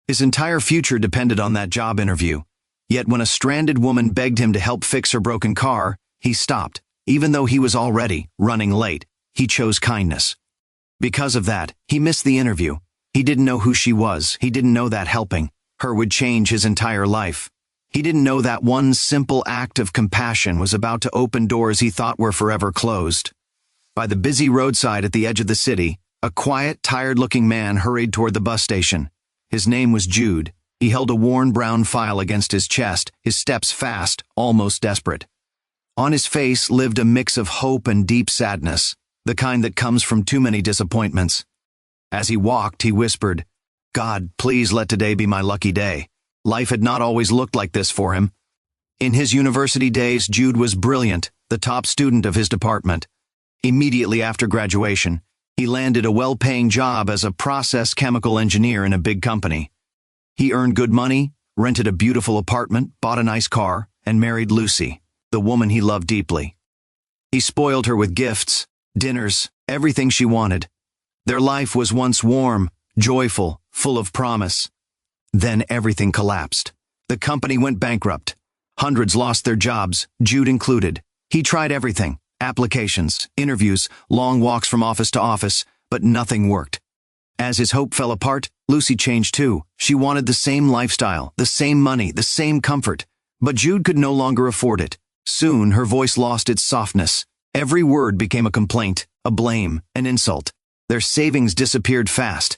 His entire future depended on that job interview. Yet when a stranded woman begged him to help fix her broken car, he stopped. Even though he was already running late, he chose kindness. Because of that, he missed the interview. He didn't know who she was. He didn't know that helping her would change his entire life. He didn't know that one simple act of compassion was about to open doors he thought were forever closed. By the busy roadside at the edge of the city, a quiet, tired-looking man hurried toward the bus station. His name was Jude. He held a worn brown file against his chest, his steps fast, almost desperate. On his face lived a mix of hope and deep sadness, the kind that comes from too many disappointments. As he walked, he whispered, "God, please let today be my lucky day." Life had not always looked like this for him. In his university days, Jude was brilliant, the top student of his department. Immediately after graduation, he landed a well-paying job as a process chemical engineer in a big company. He earned good money, rented a beautiful apartment, bought a nice car, and married Lucy, the woman he loved deeply. He spoiled her with gifts, dinners, everything she wanted. Their life was once warm, joyful, full of promise. Then everything collapsed. The company went bankrupt. Hundreds lost their jobs, Jude included. He tried everything, applications, interviews, long walks from office to office, but nothing worked. As his hope fell apart, Lucy changed too. She wanted the same lifestyle, the same money, the same comfort. But Jude could no longer afford it. Soon her voice lost its softness. Every word became a complaint, a blame, an insult. Their savings disappeared fast.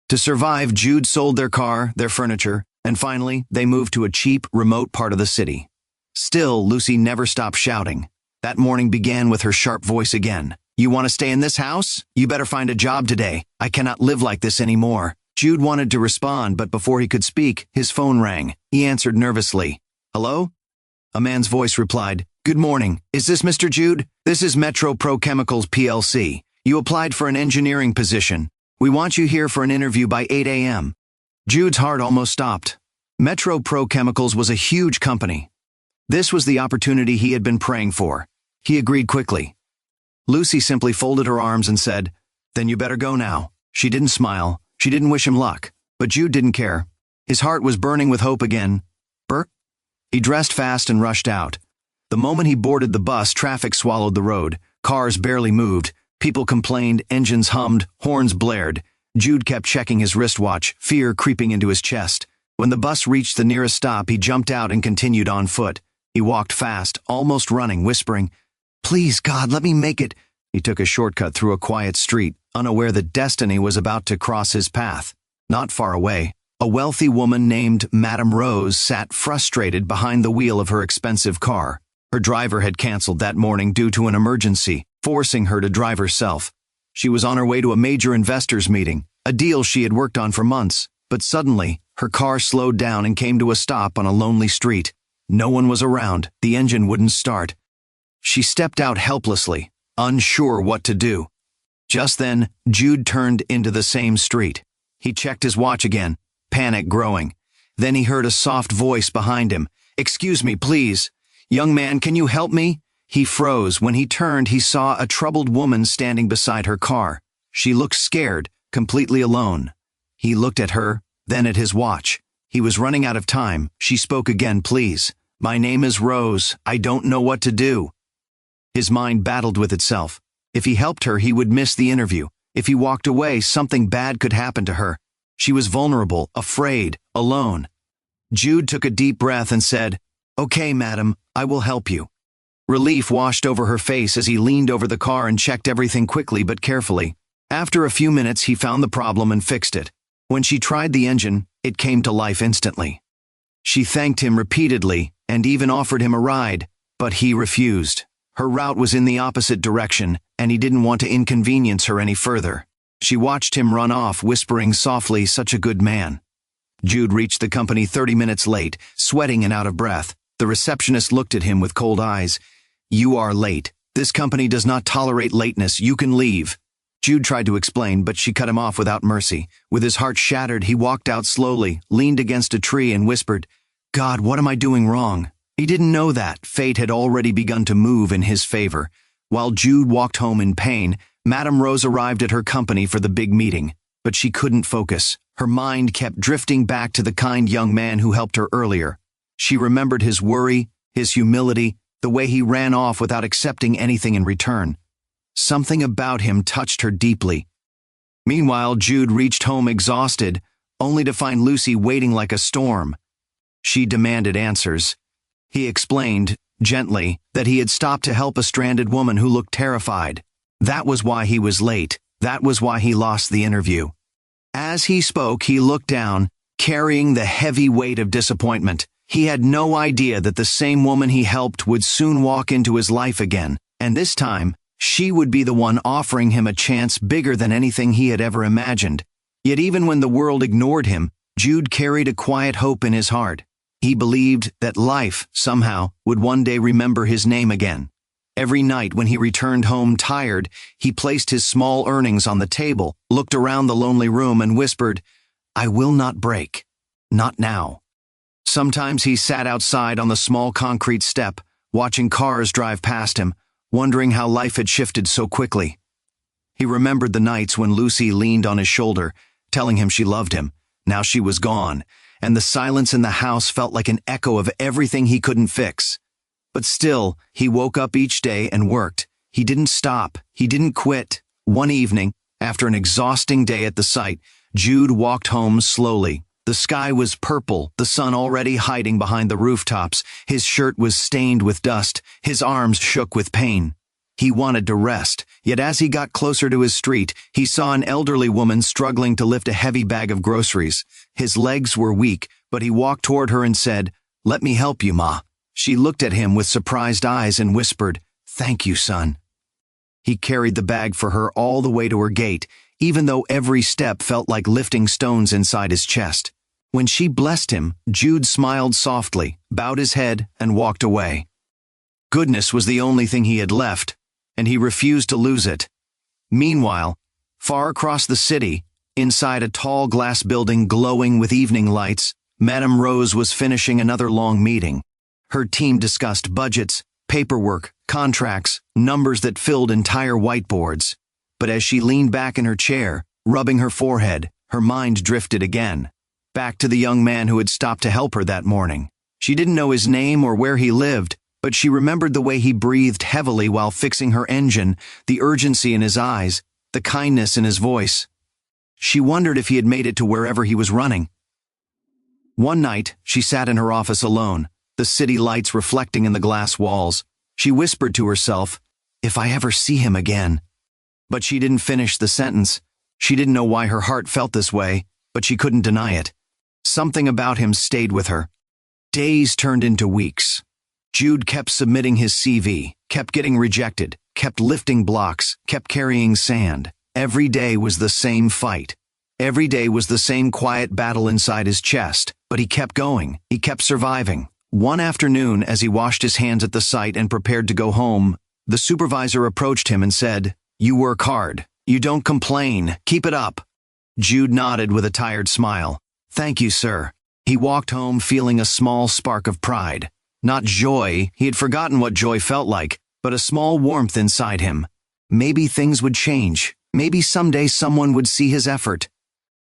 To survive, Jude sold their car, their furniture, and finally, they moved to a cheap, remote part of the city. Still, Lucy never stopped shouting. That morning began with her sharp voice again. "You want to stay in this house? You better find a job today. I cannot live like this anymore." Jude wanted to respond, but before he could speak, his phone rang. He answered nervously. "Hello?" A man's voice replied, "Good morning. Is this Mr. Jude? This is Metro Pro Chemicals PLC. You applied for an engineering position. We want you here for an interview by 8 a.m. Jude's heart almost stopped. Metro Pro Chemicals was a huge company. This was the opportunity he had been praying for. He agreed quickly. Lucy simply folded her arms and said, "Then you better go now." She didn't smile. She didn't wish him luck. But Jude didn't care. His heart was burning with hope again. Burp. He dressed fast and rushed out. The moment he boarded the bus, traffic swallowed the road. Cars barely moved. People complained, engines hummed, horns blared. Jude kept checking his wristwatch, fear creeping into his chest. When the bus reached the nearest stop, he jumped out and continued on foot. He walked fast, almost running, whispering, "Please, God, let me make it." He took a shortcut through a quiet street, unaware that destiny was about to cross his path. Not far away, a wealthy woman named Madame Rose sat frustrated behind the wheel of her expensive car. Her driver had canceled that morning due to an emergency, forcing her to drive herself. She was on her way to a major investors meeting, a deal she had worked on for months, but suddenly, her car slowed down and came to a stop on a lonely street. No one was around. The engine wouldn't start. She stepped out helplessly, unsure what to do. Just then, Jude turned into the same street. He checked his watch again, panic growing. Then he heard a soft voice behind him. "Excuse me, please. Young man, can you help me?" He froze. When he turned, he saw a troubled woman standing beside her car. She looked scared, completely alone. He looked at her, then at his watch. He was running out of time. She spoke again, "Please. My name is Rose. I don't know what to do." His mind battled with itself. If he helped her, he would miss the interview. If he walked away, something bad could happen to her. She was vulnerable, afraid, alone. Jude took a deep breath and said, "Okay, madam, I will help you." Relief washed over her face as he leaned over the car and checked everything quickly but carefully. After a few minutes, he found the problem and fixed it. When she tried the engine, it came to life instantly. She thanked him repeatedly and even offered him a ride, but he refused. Her route was in the opposite direction, and he didn't want to inconvenience her any further. She watched him run off, whispering softly, "Such a good man." Jude reached the company 30 minutes late, sweating and out of breath. The receptionist looked at him with cold eyes. "You are late. This company does not tolerate lateness. You can leave." Jude tried to explain, but she cut him off without mercy. With his heart shattered, he walked out slowly, leaned against a tree and whispered, "God, what am I doing wrong?" He didn't know that fate had already begun to move in his favor. While Jude walked home in pain, Madame Rose arrived at her company for the big meeting. But she couldn't focus. Her mind kept drifting back to the kind young man who helped her earlier. She remembered his worry, his humility, the way he ran off without accepting anything in return. Something about him touched her deeply. Meanwhile, Jude reached home exhausted, only to find Lucy waiting like a storm. She demanded answers. He explained, gently, that he had stopped to help a stranded woman who looked terrified. That was why he was late. That was why he lost the interview. As he spoke, he looked down, carrying the heavy weight of disappointment. He had no idea that the same woman he helped would soon walk into his life again, and this time, she would be the one offering him a chance bigger than anything he had ever imagined. Yet even when the world ignored him, Jude carried a quiet hope in his heart. He believed that life, somehow, would one day remember his name again. Every night when he returned home tired, he placed his small earnings on the table, looked around the lonely room and whispered, "I will not break. Not now." Sometimes he sat outside on the small concrete step, watching cars drive past him, wondering how life had shifted so quickly. He remembered the nights when Lucy leaned on his shoulder, telling him she loved him. Now she was gone, and the silence in the house felt like an echo of everything he couldn't fix. But still, he woke up each day and worked. He didn't stop. He didn't quit. One evening, after an exhausting day at the site, Jude walked home slowly. The sky was purple, the sun already hiding behind the rooftops. His shirt was stained with dust. His arms shook with pain. He wanted to rest, yet as he got closer to his street, he saw an elderly woman struggling to lift a heavy bag of groceries. His legs were weak, but he walked toward her and said, "Let me help you, Ma." She looked at him with surprised eyes and whispered, "Thank you, son." He carried the bag for her all the way to her gate, even though every step felt like lifting stones inside his chest. When she blessed him, Jude smiled softly, bowed his head, and walked away. Goodness was the only thing he had left, and he refused to lose it. Meanwhile, far across the city, inside a tall glass building glowing with evening lights, Madame Rose was finishing another long meeting. Her team discussed budgets, paperwork, contracts, numbers that filled entire whiteboards. But as she leaned back in her chair, rubbing her forehead, her mind drifted again. Back to the young man who had stopped to help her that morning. She didn't know his name or where he lived, but she remembered the way he breathed heavily while fixing her engine, the urgency in his eyes, the kindness in his voice. She wondered if he had made it to wherever he was running. One night, she sat in her office alone, the city lights reflecting in the glass walls. She whispered to herself, "If I ever see him again." But she didn't finish the sentence. She didn't know why her heart felt this way, but she couldn't deny it. Something about him stayed with her. Days turned into weeks. Jude kept submitting his CV, kept getting rejected, kept lifting blocks, kept carrying sand. Every day was the same fight. Every day was the same quiet battle inside his chest, but he kept going. He kept surviving. One afternoon, as he washed his hands at the site and prepared to go home, the supervisor approached him and said, "You work hard. You don't complain. Keep it up." Jude nodded with a tired smile. "Thank you, sir." He walked home feeling a small spark of pride. Not joy, he had forgotten what joy felt like, but a small warmth inside him. Maybe things would change. Maybe someday someone would see his effort.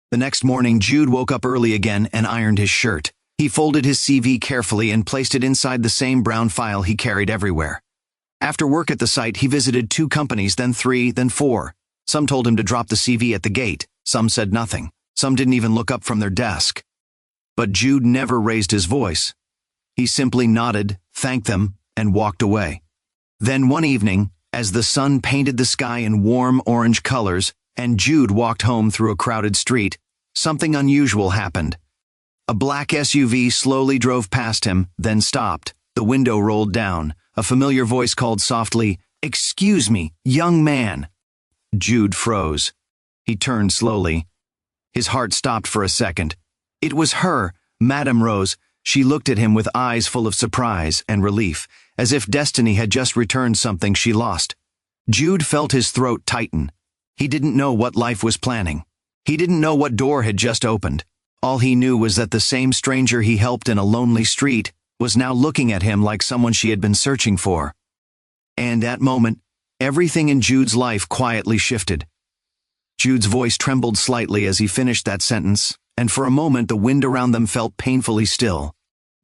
The next morning, Jude woke up early again and ironed his shirt. He folded his CV carefully and placed it inside the same brown file he carried everywhere. After work at the site, he visited 2 companies, then 3, then 4. Some told him to drop the CV at the gate. Some said nothing. Some didn't even look up from their desk. But Jude never raised his voice. He simply nodded, thanked them, and walked away. Then one evening, as the sun painted the sky in warm orange colors, and Jude walked home through a crowded street, something unusual happened. A black SUV slowly drove past him, then stopped. The window rolled down. A familiar voice called softly, "Excuse me, young man." Jude froze. He turned slowly. His heart stopped for a second. It was her, Madame Rose. She looked at him with eyes full of surprise and relief, as if destiny had just returned something she lost. Jude felt his throat tighten. He didn't know what life was planning. He didn't know what door had just opened. All he knew was that the same stranger he helped in a lonely street was now looking at him like someone she had been searching for. And at that moment, everything in Jude's life quietly shifted. Jude's voice trembled slightly as he finished that sentence, and for a moment the wind around them felt painfully still.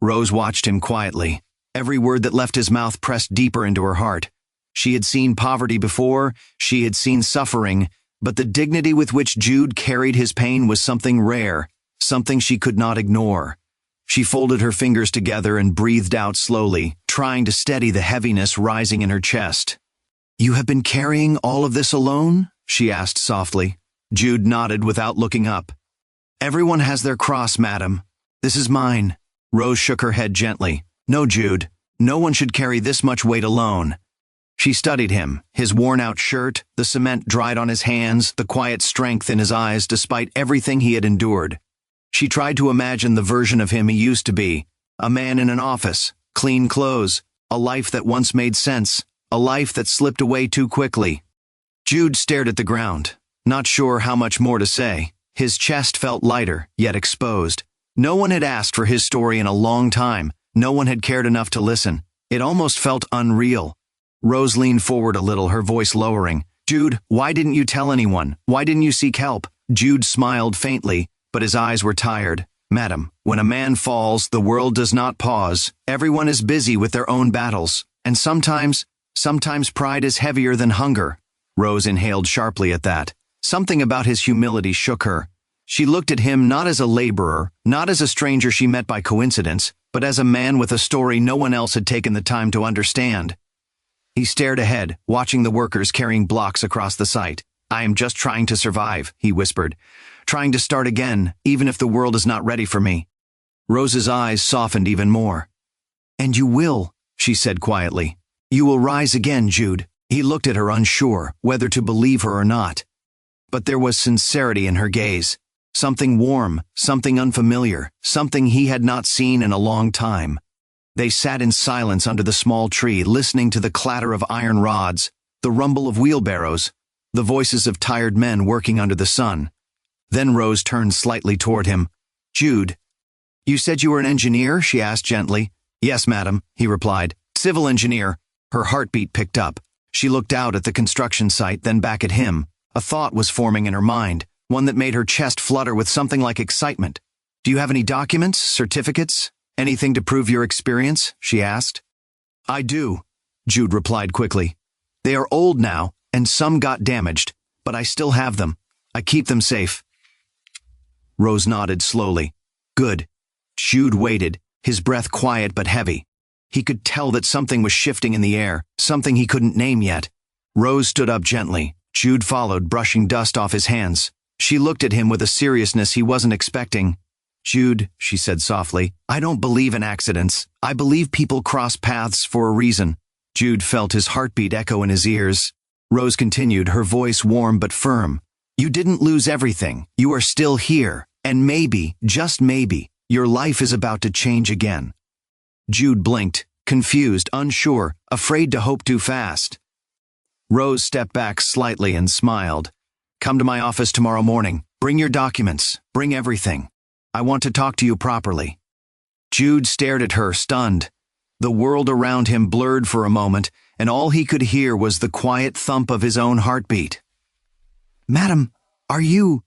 Rose watched him quietly. Every word that left his mouth pressed deeper into her heart. She had seen poverty before, she had seen suffering, but the dignity with which Jude carried his pain was something rare, something she could not ignore. She folded her fingers together and breathed out slowly, trying to steady the heaviness rising in her chest. "You have been carrying all of this alone?" she asked softly. Jude nodded without looking up. "Everyone has their cross, madam. This is mine." Rose shook her head gently. "No, Jude. No one should carry this much weight alone." She studied him, his worn-out shirt, the cement dried on his hands, the quiet strength in his eyes despite everything he had endured. She tried to imagine the version of him he used to be, a man in an office, clean clothes, a life that once made sense, a life that slipped away too quickly. Jude stared at the ground, not sure how much more to say. His chest felt lighter, yet exposed. No one had asked for his story in a long time. No one had cared enough to listen. It almost felt unreal. Rose leaned forward a little, her voice lowering. "Jude, why didn't you tell anyone? Why didn't you seek help?" Jude smiled faintly, but his eyes were tired. "Madam, when a man falls, the world does not pause. Everyone is busy with their own battles. And sometimes pride is heavier than hunger." Rose inhaled sharply at that. Something about his humility shook her. She looked at him not as a laborer, not as a stranger she met by coincidence, but as a man with a story no one else had taken the time to understand. He stared ahead, watching the workers carrying blocks across the site. "I am just trying to survive," he whispered. "Trying to start again, even if the world is not ready for me." Rose's eyes softened even more. "And you will," she said quietly. "You will rise again, Jude." He looked at her unsure whether to believe her or not. But there was sincerity in her gaze. Something warm, something unfamiliar, something he had not seen in a long time. They sat in silence under the small tree, listening to the clatter of iron rods, the rumble of wheelbarrows, the voices of tired men working under the sun. Then Rose turned slightly toward him. "Jude, you said you were an engineer?" she asked gently. "Yes, madam," he replied. "Civil engineer." Her heartbeat picked up. She looked out at the construction site, then back at him. A thought was forming in her mind, one that made her chest flutter with something like excitement. "Do you have any documents, certificates? Anything to prove your experience?" she asked. "I do," Jude replied quickly. "They are old now, and some got damaged, but I still have them. I keep them safe." Rose nodded slowly. "Good." Jude waited, his breath quiet but heavy. He could tell that something was shifting in the air, something he couldn't name yet. Rose stood up gently. Jude followed, brushing dust off his hands. She looked at him with a seriousness he wasn't expecting. "Jude," she said softly, "I don't believe in accidents. I believe people cross paths for a reason." Jude felt his heartbeat echo in his ears. Rose continued, her voice warm but firm. "You didn't lose everything. You are still here. And maybe, just maybe, your life is about to change again." Jude blinked, confused, unsure, afraid to hope too fast. Rose stepped back slightly and smiled. "Come to my office tomorrow morning. Bring your documents. Bring everything. I want to talk to you properly." Jude stared at her, stunned. The world around him blurred for a moment, and all he could hear was the quiet thump of his own heartbeat. "Madam, are you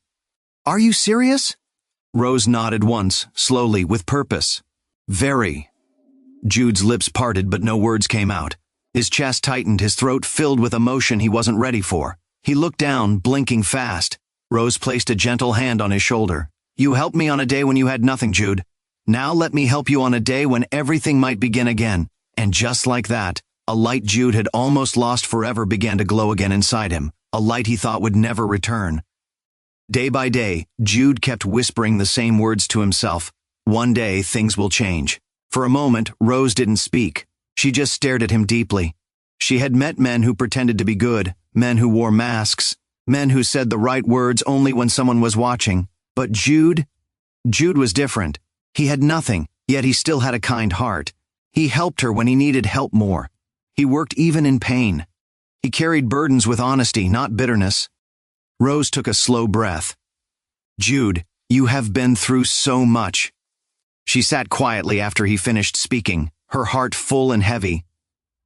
serious?" Rose nodded once, slowly, with purpose. "Very." Jude's lips parted, but no words came out. His chest tightened, his throat filled with emotion he wasn't ready for. He looked down, blinking fast. Rose placed a gentle hand on his shoulder. "You helped me on a day when you had nothing, Jude. Now let me help you on a day when everything might begin again." And just like that, a light Jude had almost lost forever began to glow again inside him, a light he thought would never return. Day by day, Jude kept whispering the same words to himself. One day, things will change. For a moment, Rose didn't speak. She just stared at him deeply. She had met men who pretended to be good, men who wore masks, men who said the right words only when someone was watching. But Jude was different. He had nothing, yet he still had a kind heart. He helped her when he needed help more. He worked even in pain. He carried burdens with honesty, not bitterness. Rose took a slow breath. "Jude, you have been through so much." She sat quietly after he finished speaking, her heart full and heavy.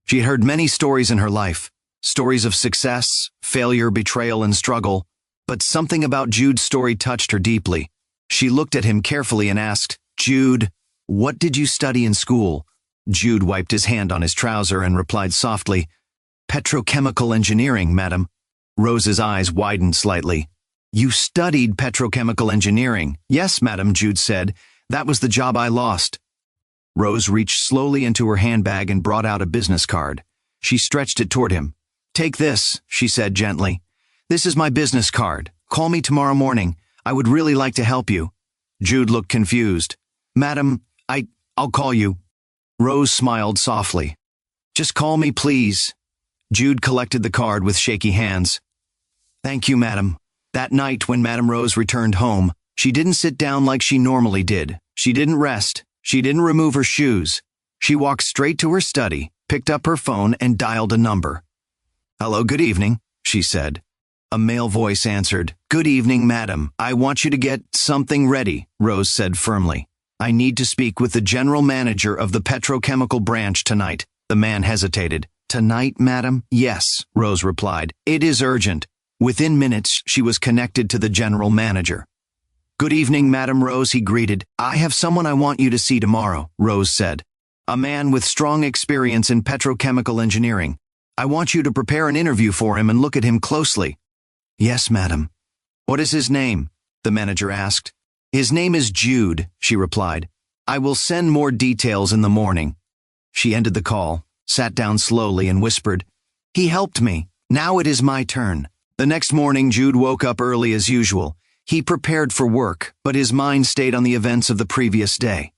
She had heard many stories in her life, stories of success, failure, betrayal, and struggle. But something about Jude's story touched her deeply. She looked at him carefully and asked, "Jude, what did you study in school?" Jude wiped his hand on his trouser and replied softly, "Petrochemical engineering, madam." Rose's eyes widened slightly. "You studied petrochemical engineering?" "Yes, madam," Jude said. "That was the job I lost." Rose reached slowly into her handbag and brought out a business card. She stretched it toward him. "Take this," she said gently. "This is my business card. Call me tomorrow morning. I would really like to help you." Jude looked confused. "Madam, I'll call you." Rose smiled softly. "Just call me, please." Jude collected the card with shaky hands. "Thank you, madam." That night, when Madam Rose returned home, she didn't sit down like she normally did. She didn't rest. She didn't remove her shoes. She walked straight to her study, picked up her phone, and dialed a number. "Hello, good evening," she said. A male voice answered. "Good evening, madam. I want you to get something ready," Rose said firmly. "I need to speak with the general manager of the petrochemical branch tonight." The man hesitated. "Tonight, madam?" "Yes," Rose replied. "It is urgent." Within minutes, she was connected to the general manager. "Good evening, Madam Rose," he greeted. "I have someone I want you to see tomorrow," Rose said. "A man with strong experience in petrochemical engineering. I want you to prepare an interview for him and look at him closely." "Yes, madam." "What is his name?" the manager asked. "His name is Jude," she replied. "I will send more details in the morning." She ended the call, sat down slowly, and whispered, "He helped me. Now it is my turn." The next morning, Jude woke up early as usual. He prepared for work, but his mind stayed on the events of the previous day.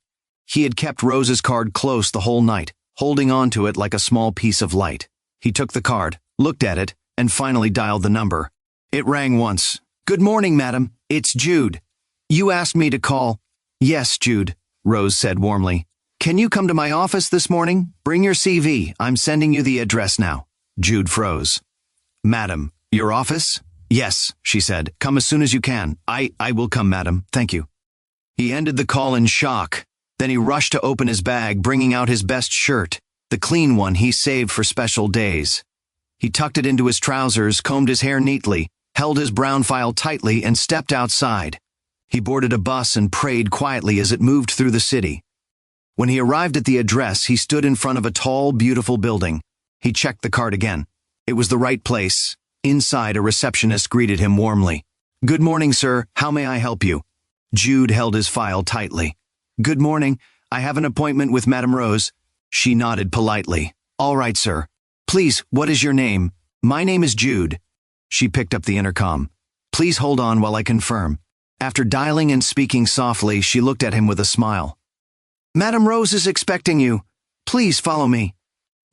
He had kept Rose's card close the whole night, holding on to it like a small piece of light. He took the card, looked at it, and finally dialed the number. It rang once. "Good morning, madam. It's Jude. You asked me to call." "Yes, Jude," Rose said warmly. "Can you come to my office this morning? Bring your CV. I'm sending you the address now." Jude froze. "Madam, your office?" "Yes," she said. "Come as soon as you can." I will come, madam. Thank you." He ended the call in shock. Then he rushed to open his bag, bringing out his best shirt, the clean one he saved for special days. He tucked it into his trousers, combed his hair neatly, held his brown file tightly, and stepped outside. He boarded a bus and prayed quietly as it moved through the city. When he arrived at the address, he stood in front of a tall, beautiful building. He checked the card again. It was the right place. Inside, a receptionist greeted him warmly. "Good morning, sir. How may I help you?" Jude held his file tightly. "Good morning. I have an appointment with Madame Rose." She nodded politely. "All right, sir. Please, what is your name?" "My name is Jude." She picked up the intercom. "Please hold on while I confirm." After dialing and speaking softly, she looked at him with a smile. "Madame Rose is expecting you. Please follow me."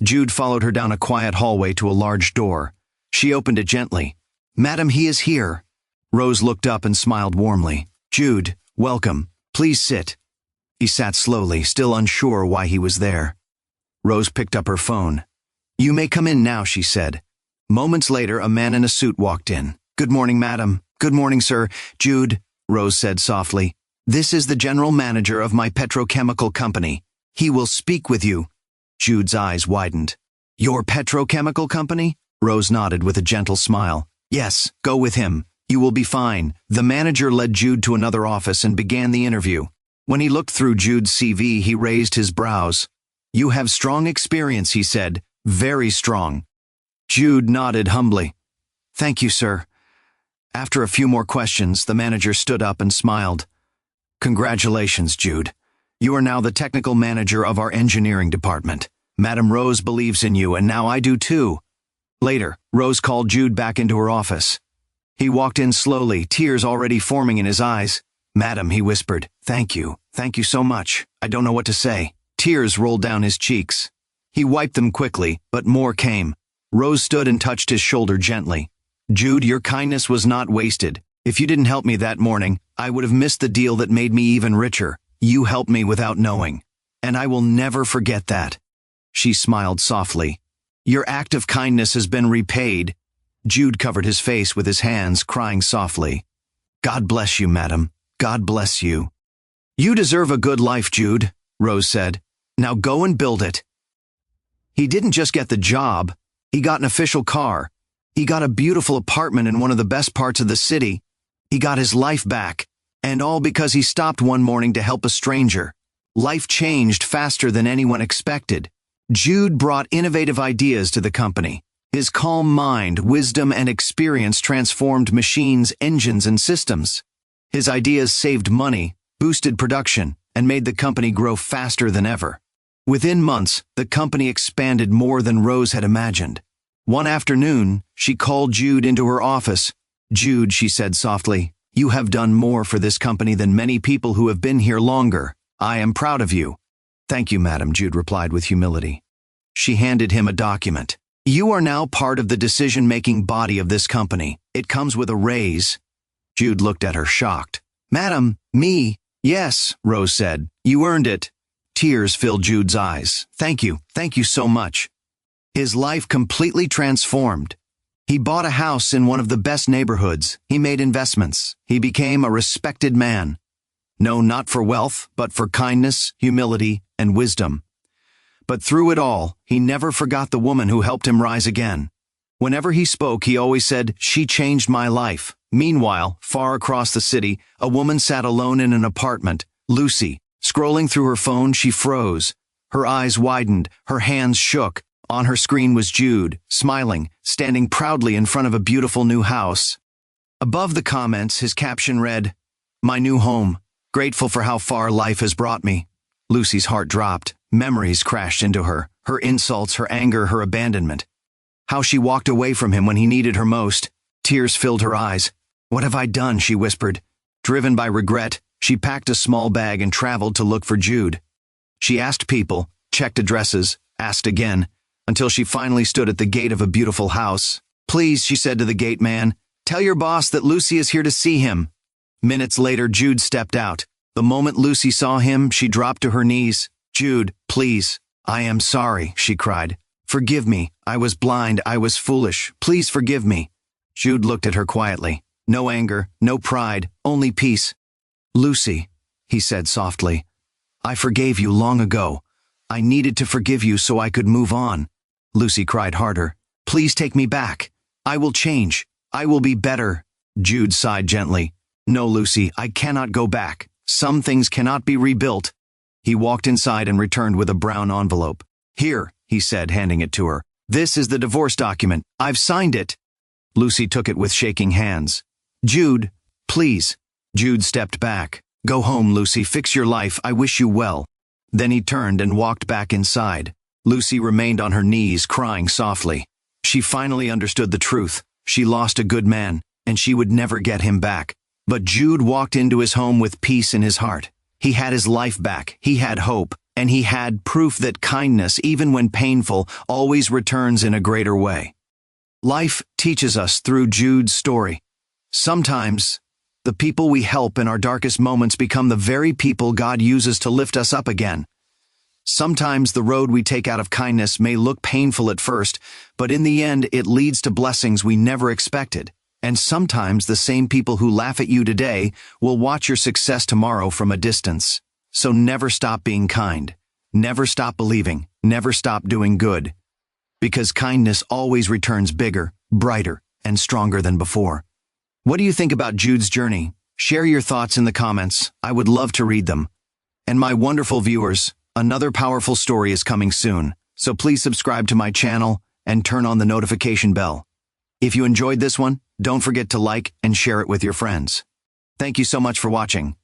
Jude followed her down a quiet hallway to a large door. She opened it gently. "Madam, he is here." Rose looked up and smiled warmly. "Jude, welcome. Please sit." He sat slowly, still unsure why he was there. Rose picked up her phone. "You may come in now," she said. Moments later, a man in a suit walked in. "Good morning, madam." "Good morning, sir." "Jude," Rose said softly, "this is the general manager of my petrochemical company. He will speak with you." Jude's eyes widened. "Your petrochemical company?" Rose nodded with a gentle smile. "Yes, go with him. You will be fine." The manager led Jude to another office and began the interview. When he looked through Jude's CV, he raised his brows. "You have strong experience," he said. "Very strong." Jude nodded humbly. "Thank you, sir." After a few more questions, the manager stood up and smiled. "Congratulations, Jude. You are now the technical manager of our engineering department. Madame Rose believes in you, and now I do too." Later, Rose called Jude back into her office. He walked in slowly, tears already forming in his eyes. "Madam," he whispered, "thank you. Thank you so much. I don't know what to say." Tears rolled down his cheeks. He wiped them quickly, but more came. Rose stood and touched his shoulder gently. "Jude, your kindness was not wasted. If you didn't help me that morning, I would have missed the deal that made me even richer. You helped me without knowing. And I will never forget that." She smiled softly. "Your act of kindness has been repaid." Jude covered his face with his hands, crying softly. "God bless you, madam. God bless you." "You deserve a good life, Jude," Rose said. "Now go and build it." He didn't just get the job. He got an official car. He got a beautiful apartment in one of the best parts of the city. He got his life back. And all because he stopped one morning to help a stranger. Life changed faster than anyone expected. Jude brought innovative ideas to the company. His calm mind, wisdom, and experience transformed machines, engines, and systems. His ideas saved money, boosted production, and made the company grow faster than ever. Within months, the company expanded more than Rose had imagined. One afternoon, she called Jude into her office. "Jude," she said softly, "you have done more for this company than many people who have been here longer. I am proud of you." "Thank you, madam," Jude replied with humility. She handed him a document. "You are now part of the decision-making body of this company. It comes with a raise." Jude looked at her, shocked. "Madam, me?" "Yes," Rose said. "You earned it." Tears filled Jude's eyes. Thank you so much." His life completely transformed. He bought a house in one of the best neighborhoods. He made investments. He became a respected man. No, not for wealth, but for kindness, humility, and wisdom. But through it all, he never forgot the woman who helped him rise again. Whenever he spoke, he always said, "She changed my life." Meanwhile, far across the city, a woman sat alone in an apartment, Lucy. Scrolling through her phone, she froze. Her eyes widened, her hands shook. On her screen was Jude, smiling, standing proudly in front of a beautiful new house. Above the comments, his caption read, "My new home. Grateful for how far life has brought me." Lucy's heart dropped. Memories crashed into her. Her insults, her anger, her abandonment. How she walked away from him when he needed her most. Tears filled her eyes. "What have I done?" she whispered. Driven by regret, she packed a small bag and traveled to look for Jude. She asked people, checked addresses, asked again, until she finally stood at the gate of a beautiful house. "Please," she said to the gate man, "tell your boss that Lucy is here to see him." Minutes later, Jude stepped out. The moment Lucy saw him, she dropped to her knees. "Jude, please. I am sorry," she cried. "Forgive me. I was blind. I was foolish. Please forgive me." Jude looked at her quietly. No anger, no pride, only peace. "Lucy," he said softly, "I forgave you long ago. I needed to forgive you so I could move on." Lucy cried harder. "Please take me back. I will change. I will be better." Jude sighed gently. "No, Lucy, I cannot go back. Some things cannot be rebuilt." He walked inside and returned with a brown envelope. "Here," he said, handing it to her. "This is the divorce document. I've signed it." Lucy took it with shaking hands. "Jude, please." Jude stepped back. "Go home, Lucy. Fix your life. I wish you well." Then he turned and walked back inside. Lucy remained on her knees, crying softly. She finally understood the truth. She lost a good man, and she would never get him back. But Jude walked into his home with peace in his heart. He had his life back. He had hope. And he had proof that kindness, even when painful, always returns in a greater way. Life teaches us through Jude's story. Sometimes, the people we help in our darkest moments become the very people God uses to lift us up again. Sometimes the road we take out of kindness may look painful at first, but in the end it leads to blessings we never expected. And sometimes the same people who laugh at you today will watch your success tomorrow from a distance. So never stop being kind. Never stop believing. Never stop doing good. Because kindness always returns bigger, brighter, and stronger than before. What do you think about Jude's journey? Share your thoughts in the comments. I would love to read them. And my wonderful viewers, another powerful story is coming soon, so please subscribe to my channel and turn on the notification bell. If you enjoyed this one, don't forget to like and share it with your friends. Thank you so much for watching.